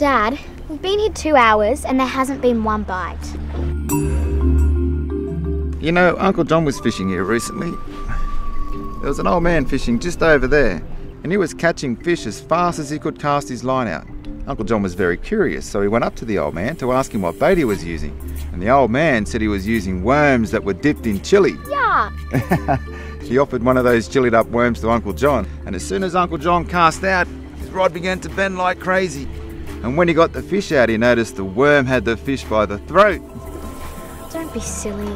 Dad, we've been here 2 hours and there hasn't been one bite. You know, Uncle John was fishing here recently. There was an old man fishing just over there, and he was catching fish as fast as he could cast his line out. Uncle John was very curious, so he went up to the old man to ask him what bait he was using. And the old man said he was using worms that were dipped in chili. Yuck! He offered one of those chillied up worms to Uncle John, and as soon as Uncle John cast out, his rod began to bend like crazy. And when he got the fish out, he noticed the worm had the fish by the throat. Don't be silly.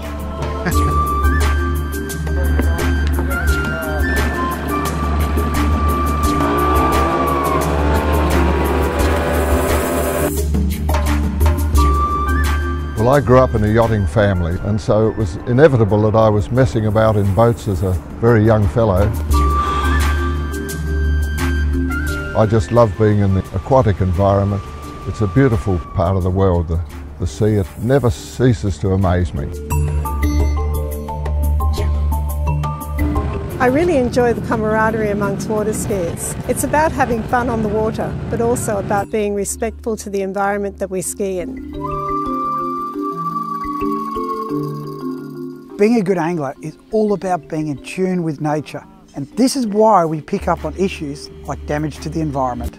Well, I grew up in a yachting family, and so it was inevitable that I was messing about in boats as a very young fellow. I just love being in the aquatic environment. It's a beautiful part of the world, the sea. It never ceases to amaze me. I really enjoy the camaraderie amongst water skiers. It's about having fun on the water, but also about being respectful to the environment that we ski in. Being a good angler is all about being in tune with nature, and this is why we pick up on issues like damage to the environment.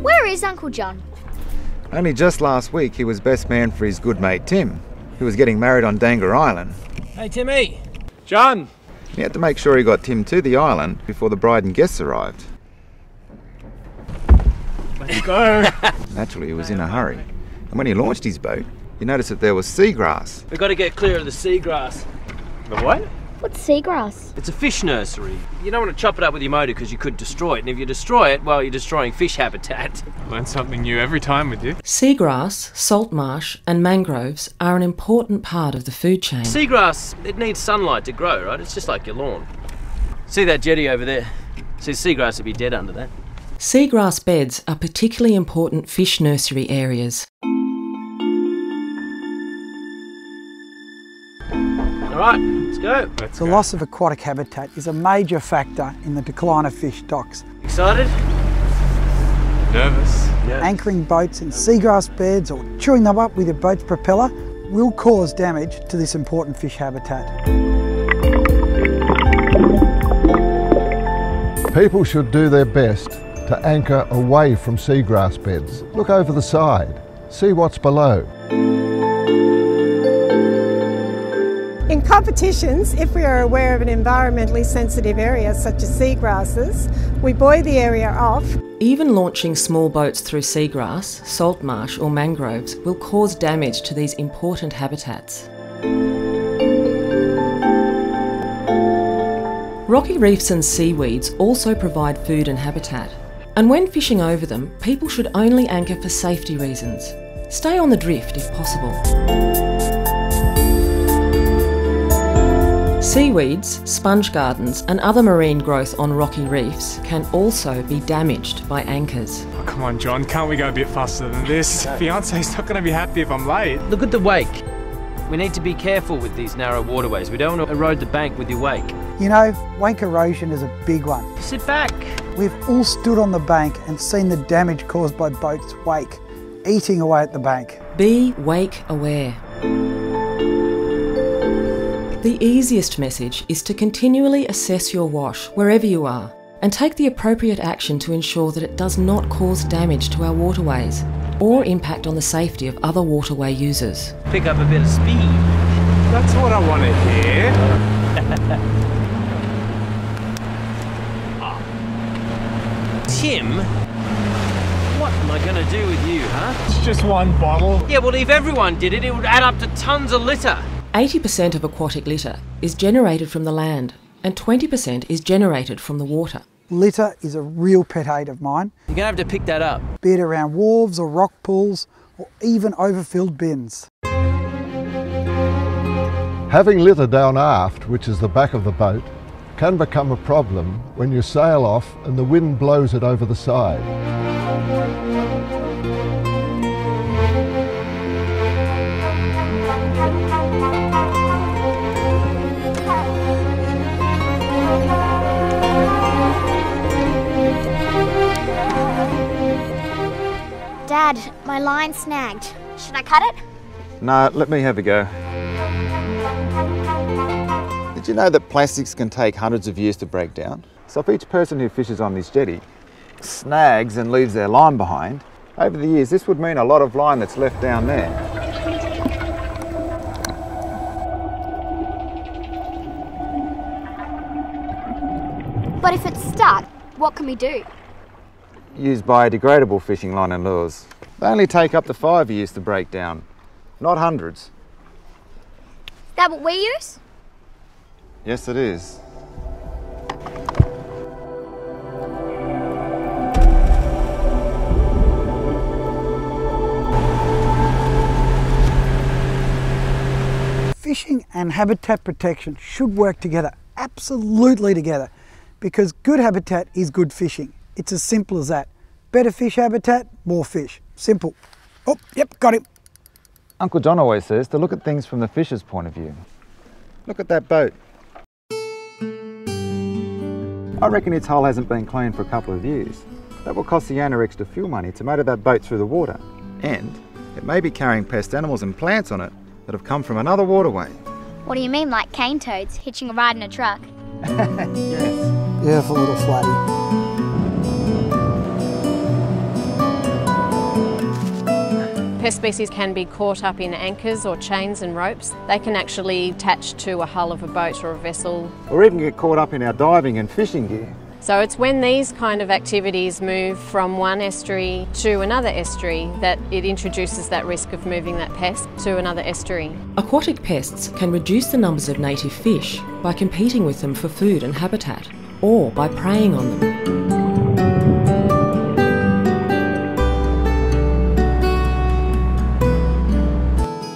Where is Uncle John? Only just last week he was best man for his good mate Tim, who was getting married on Dangar Island. Hey Timmy! John! He had to make sure he got Tim to the island before the bride and guests arrived. Let's go! Naturally, he was in a hurry. And when he launched his boat, he noticed that there was seagrass. We've got to get clear of the seagrass. The what? What's seagrass? It's a fish nursery. You don't want to chop it up with your motor because you could destroy it, and if you destroy it, well, you're destroying fish habitat. Learn something new every time with you. Seagrass, salt marsh and mangroves are an important part of the food chain. Seagrass, it needs sunlight to grow, right? It's just like your lawn. See that jetty over there? See, seagrass would be dead under that. Seagrass beds are particularly important fish nursery areas. All right, let's go. The loss of aquatic habitat is a major factor in the decline of fish stocks. Excited? Nervous. Yeah. Anchoring boats in seagrass beds or chewing them up with your boat's propeller will cause damage to this important fish habitat. People should do their best to anchor away from seagrass beds. Look over the side, see what's below. In competitions, if we are aware of an environmentally sensitive area such as seagrasses, we buoy the area off. Even launching small boats through seagrass, salt marsh or mangroves will cause damage to these important habitats. Rocky reefs and seaweeds also provide food and habitat. And when fishing over them, people should only anchor for safety reasons. Stay on the drift if possible. Seaweeds, sponge gardens and other marine growth on rocky reefs can also be damaged by anchors. Oh, come on, John, can't we go a bit faster than this? Fiance's not going to be happy if I'm late. Look at the wake. We need to be careful with these narrow waterways. We don't want to erode the bank with your wake. You know, wake erosion is a big one. Sit back. We've all stood on the bank and seen the damage caused by boats' wake, eating away at the bank. Be wake aware. The easiest message is to continually assess your wash wherever you are and take the appropriate action to ensure that it does not cause damage to our waterways or impact on the safety of other waterway users. Pick up a bit of speed. That's what I want to hear. Tim, what am I going to do with you, huh? It's just one bottle. Yeah, well, if everyone did it, it would add up to tons of litter. 80% of aquatic litter is generated from the land and 20% is generated from the water. Litter is a real pet hate of mine. You're going to have to pick that up. Be it around wharves or rock pools or even overfilled bins. Having litter down aft, which is the back of the boat, can become a problem when you sail off and the wind blows it over the side. Dad, my line's snagged. Should I cut it? No, let me have a go. Did you know that plastics can take hundreds of years to break down? So if each person who fishes on this jetty snags and leaves their line behind, over the years this would mean a lot of line that's left down there. But if it's stuck, what can we do? Use biodegradable fishing line and lures. They only take up to 5 years to break down, not hundreds. Is that what we use? Yes, it is. Fishing and habitat protection should work together, absolutely together, because good habitat is good fishing. It's as simple as that. Better fish habitat, more fish. Simple. Oh, yep, got him. Uncle John always says to look at things from the fisher's point of view. Look at that boat. I reckon its hull hasn't been cleaned for a couple of years. That will cost the owner extra fuel money to motor that boat through the water. And it may be carrying pest animals and plants on it that have come from another waterway. What do you mean, like cane toads hitching a ride in a truck? Yes. Beautiful little flatty. Pest species can be caught up in anchors or chains and ropes. They can actually attach to a hull of a boat or a vessel. Or even get caught up in our diving and fishing gear. So it's when these kind of activities move from one estuary to another estuary that it introduces that risk of moving that pest to another estuary. Aquatic pests can reduce the numbers of native fish by competing with them for food and habitat, or by preying on them.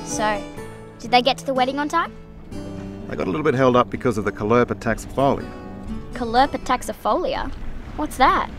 So, did they get to the wedding on time? They got a little bit held up because of the Callirpa taxifolia. Callirpa taxifolia? What's that?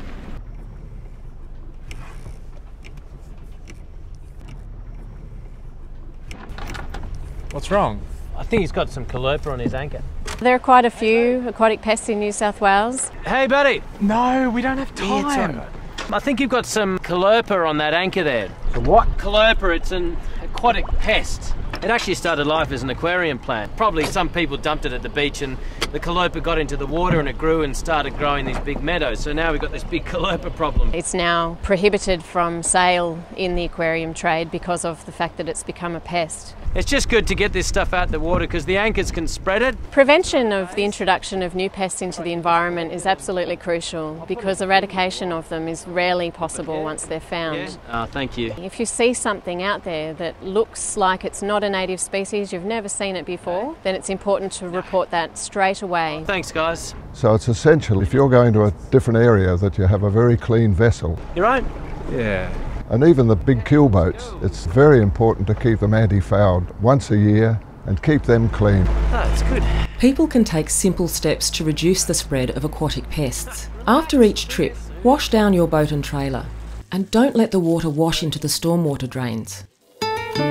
What's wrong? I think he's got some Callirpa on his anchor. There are quite a few aquatic pests in New South Wales. Hey, buddy. No, we don't have time. Yeah, it's all right. I think you've got some Callirpa on that anchor there. Some what? Callirpa, it's an aquatic pest. It actually started life as an aquarium plant. Probably some people dumped it at the beach and the Callirpa got into the water and it grew and started growing these big meadows. So now we've got this big Callirpa problem. It's now prohibited from sale in the aquarium trade because of the fact that it's become a pest. It's just good to get this stuff out the water because the anchors can spread it. Prevention of the introduction of new pests into the environment is absolutely crucial because eradication of them is rarely possible once they're found. Yeah. Thank you. If you see something out there that looks like it's not a native species, you've never seen it before, then it's important to report that straight away. Thanks, guys. So it's essential if you're going to a different area that you have a very clean vessel. You right? Yeah. And even the big keel boats, it's very important to keep them anti-fouled once a year and keep them clean. Oh, that's good. People can take simple steps to reduce the spread of aquatic pests. After each trip, wash down your boat and trailer, and don't let the water wash into the stormwater drains. There's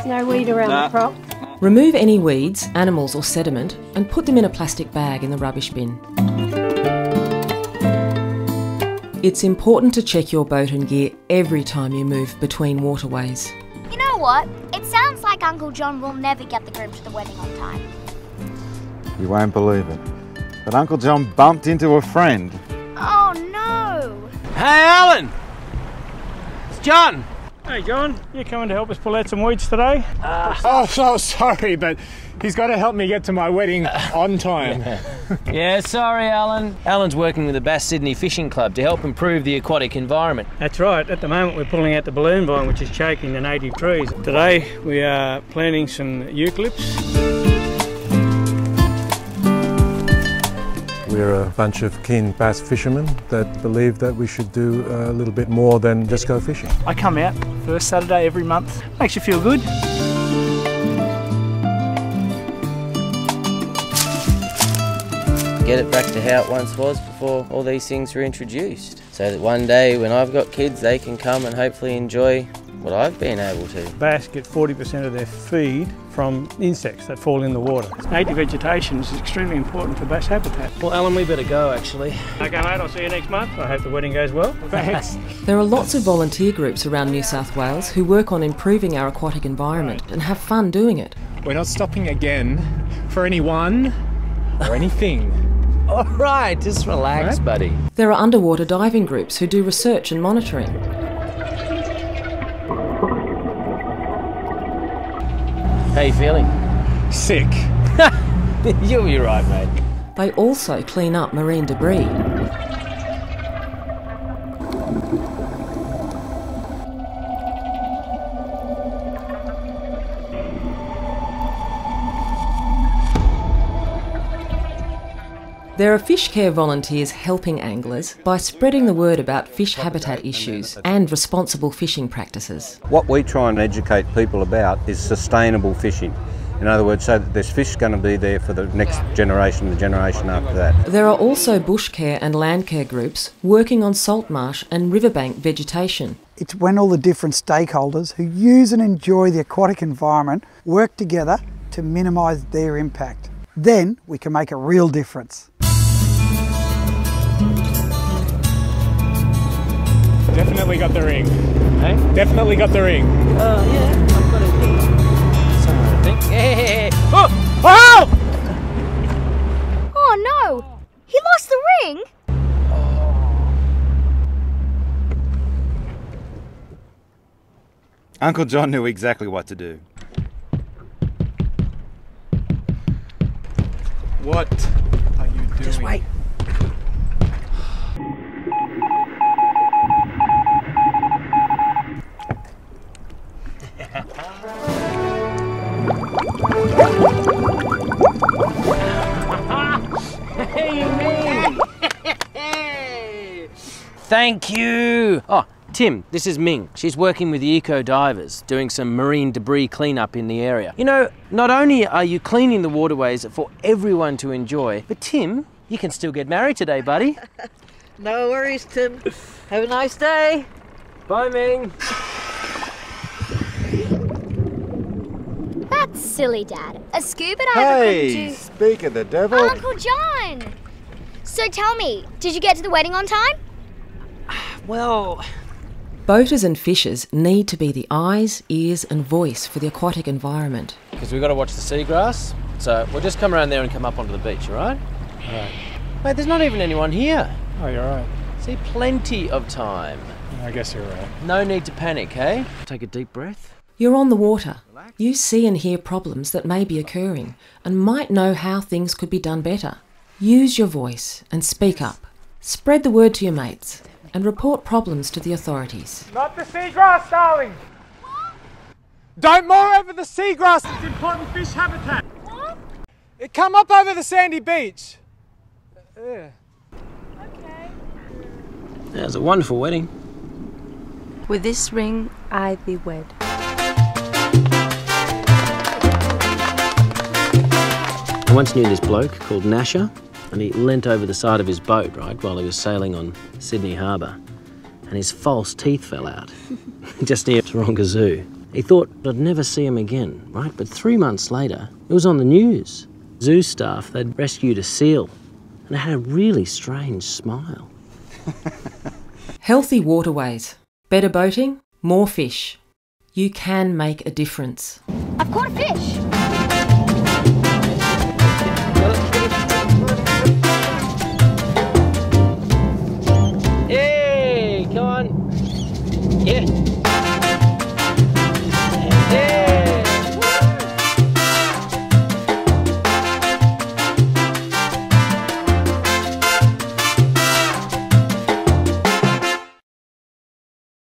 no weed around the prop. Remove any weeds, animals or sediment and put them in a plastic bag in the rubbish bin. It's important to check your boat and gear every time you move between waterways. You know what? It sounds like Uncle John will never get the groom to the wedding on time. You won't believe it, but Uncle John bumped into a friend. Oh no! Hey, Alan! It's John. Hey John, you coming to help us pull out some weeds today? Oh, so sorry, but he's got to help me get to my wedding on time. Yeah, sorry, Alan. Alan's working with the Bass Sydney Fishing Club to help improve the aquatic environment. That's right, at the moment we're pulling out the balloon vine which is choking the native trees. Today we are planting some eucalypts. We're a bunch of keen bass fishermen that believe that we should do a little bit more than just go fishing. I come out first Saturday every month. Makes you feel good. Get it back to how it once was before all these things were introduced. So that one day when I've got kids they can come and hopefully enjoy what I've been able to. Bass get 40% of their feed from insects that fall in the water. Native vegetation is extremely important for bass habitat. Well, Alan, we better go, actually. Okay, mate, I'll see you next month. I hope the wedding goes well. Thanks. There are lots of volunteer groups around New South Wales who work on improving our aquatic environment and have fun doing it. We're not stopping again for anyone or anything. All right, just relax, buddy. There are underwater diving groups who do research and monitoring. How you feeling? Sick. You'll be right, mate. They also clean up marine debris. There are fish care volunteers helping anglers by spreading the word about fish habitat issues and responsible fishing practices. What we try and educate people about is sustainable fishing. In other words, so that there's fish going to be there for the next generation, the generation after that. There are also bush care and land care groups working on salt marsh and riverbank vegetation. It's when all the different stakeholders who use and enjoy the aquatic environment work together to minimise their impact. Then we can make a real difference. Definitely got the ring. Hey? Definitely got the ring. Oh, yeah, I've got it here. Somewhere, I think. Hey. Oh! Oh! Oh no! He lost the ring! Uncle John knew exactly what to do. What are you doing? Just wait. Thank you! Oh, Tim, this is Ming. She's working with the eco divers, doing some marine debris cleanup in the area. You know, not only are you cleaning the waterways for everyone to enjoy, but Tim, you can still get married today, buddy. No worries, Tim. Have a nice day. Bye, Ming. That's silly, Dad. A scuba diver couldn't do... Speak of the devil. Uncle John! So tell me, did you get to the wedding on time? Well... Boaters and fishers need to be the eyes, ears and voice for the aquatic environment. Because we've got to watch the seagrass, so we'll just come around there and come up onto the beach, all right? All right. Mate, there's not even anyone here. Oh, you're right. See, plenty of time. I guess you're right. No need to panic, hey? Take a deep breath. You're on the water. You see and hear problems that may be occurring and might know how things could be done better. Use your voice and speak up. Spread the word to your mates and report problems to the authorities. Not the seagrass, darling! What? Don't moor over the seagrass! It's important fish habitat! What? It come up over the sandy beach! Yeah. Okay. Yeah, it was a wonderful wedding. With this ring, I thee wed. I once knew this bloke called Nasher, and he leant over the side of his boat, right, while he was sailing on Sydney Harbour, and his false teeth fell out, just near Taronga Zoo. He thought I'd never see him again, right, but 3 months later, it was on the news. Zoo staff, they'd rescued a seal, and it had a really strange smile. Healthy waterways. Better boating, more fish. You can make a difference. I've caught a fish!